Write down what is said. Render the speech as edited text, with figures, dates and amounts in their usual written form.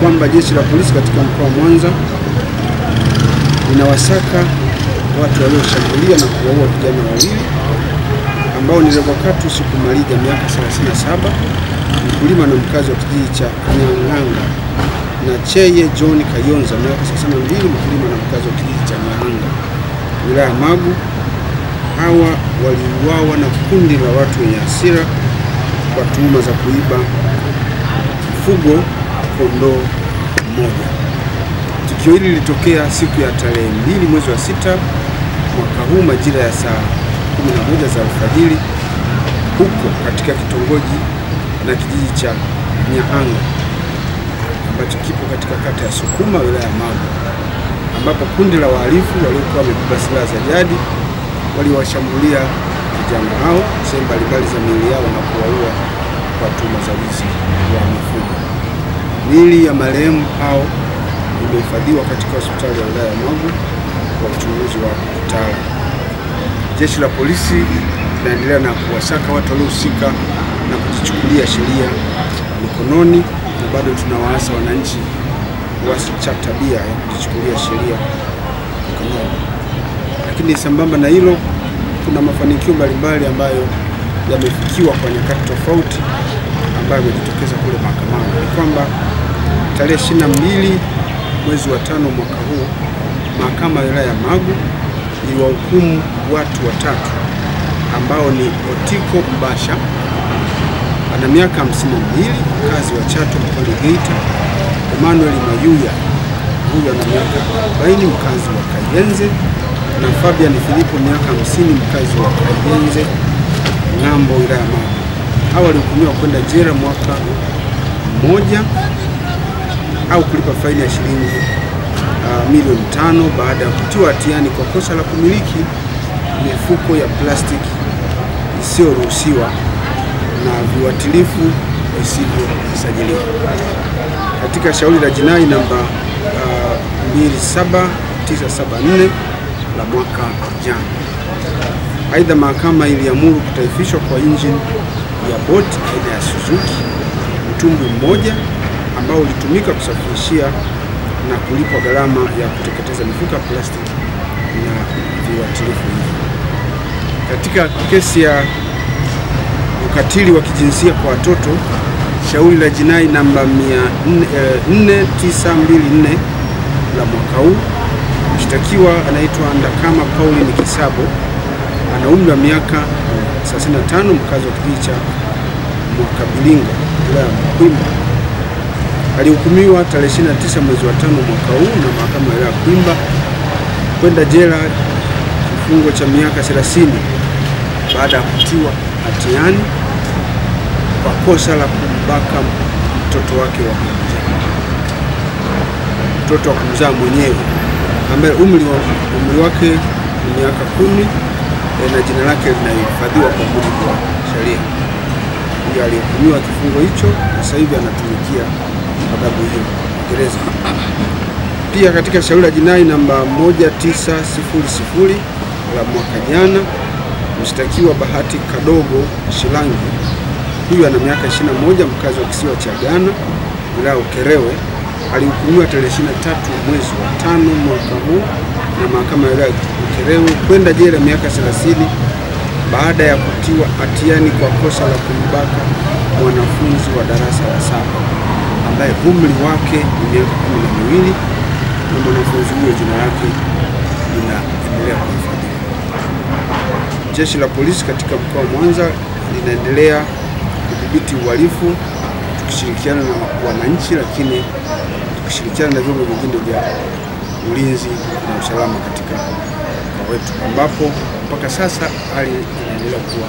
kwamba jeshi la polisi katika mkoa wa Mwanza linawasaka watu walioshambulia na kuwaua vijana wawili ambao ni Revocatus Kumaliga miaka 37, mkulima na mkazi wa kijiji cha Nyang'anga, na Cheye John Kayonza miaka 32, mkulima na mkazi wa kijiji cha Nyang'anga, wilaya ya Magu. Hawa waliuawa na kundi la watu wenye hasira kwa tuhuma za kuiba mfugo kondoo mmoja. Tukio hili lilitokea siku ya tarehe 2 mwezi wa 6 mwaka huu majira ya saa 11 za alfajiri huko katika kitongoji na kijiji cha Nyang'anga ambacho kipo katika kata ya Sukuma, wilaya ya Magu, ambapo kundi la wahalifu waliokuwa wamebeba silaha za jadi waliwashambulia vijana hao sehemu mbalimbali za miili yao na kuwaua kwa tuhuma za wizi wa mifugo. Miili ya marehemu hao imehifadhiwa katika hospitali ya wilaya ya Magu kwa uchunguzi wa kitaalamu. Jeshi la polisi linaendelea na kuwasaka watu waliohusika na kujichukulia sheria mikononi, na bado tunawaasa wananchi waache tabia ya kujichukulia sheria mikononi. Lakini sambamba na hilo, kuna mafanikio mbalimbali ambayo yamefikiwa kwa nyakati tofauti ambayo yamejitokeza kule mahakamani. Ni kwamba tarehe 22 mwezi wa 5 mwaka huu mahakama ya wilaya ya Magu iliwahukumu watu watatu ambao ni Otiko Mbasha, ana miaka 52, mkazi wa Chato mkoani Geita; Emmanuel Mayuya, huyu ana miaka 40, mkazi wa Kayenze; na Fabian Filipo, miaka 50, mkazi wa Kayenze Ng'ambo, wilaya ya Magu. Hawa walihukumiwa kwenda jela mwaka mmoja au kulipa faini ya shilingi milioni 5 baada ya kutiwa hatiani kwa kosa la kumiliki mifuko ya plastiki isiyoruhusiwa na viuatilifu visivyosajiliwa katika shauri la jinai namba 27974 la mwaka jana. Aidha, mahakama iliamuru kutaifishwa kwa injini ya boti aina ya Suzuki mtumbwi mmoja ambao ulitumika kusafirishia na kulipwa gharama ya kuteketeza mifuko ya plastiki na viuatilifu hivi. Katika kesi ya ukatili wa kijinsia kwa watoto, shauri la jinai namba 4924 la mwaka huu, mshtakiwa anaitwa Ndakama Pauline Kisabo, ana umri wa miaka 35, mkazi wa kijiji cha Mwakabilinga, wilaya ya Kwimba. Alihukumiwa tarehe 29 mwezi wa 5 mwaka huu na mahakama ya wilaya ya Kwimba kwenda jela kifungo cha miaka 30 baada ya kutiwa hatiani kwa kosa la kumbaka mtoto wake wa kumzaa, mtoto wa kumzaa mwenyewe ambaye umri wake ni miaka 10 na jina lake linahifadhiwa kwa mujibu wa sheria. Ndiye alihukumiwa kifungo hicho na sasa hivi anatumikia adhabu hiyo gereza. Pia katika shauri la jinai namba 1900 la mwaka jana, mshtakiwa Bahati Kadogo Shilangi, huyu ana miaka 21, mkazi wa kisiwa cha Ghana, wilaya Ukerewe, alihukumiwa tarehe 23 mwezi wa 5 mwaka huu na mahakama ya wilaya Ukerewe kwenda jela miaka 30 baada ya kutiwa hatiani kwa kosa la kumbaka mwanafunzi wa darasa la 7 ambaye umri wake ni miaka 12, na mwanafunzi huyo jina lake linaendelea kuhifadhiwa. Jeshi la polisi katika mkoa wa Mwanza linaendelea kudhibiti uhalifu tukishirikiana na wananchi, lakini tukishirikiana na vyombo vingine vya ulinzi na usalama katika mkoa wetu, ambapo mpaka sasa hali inaendelea kuwa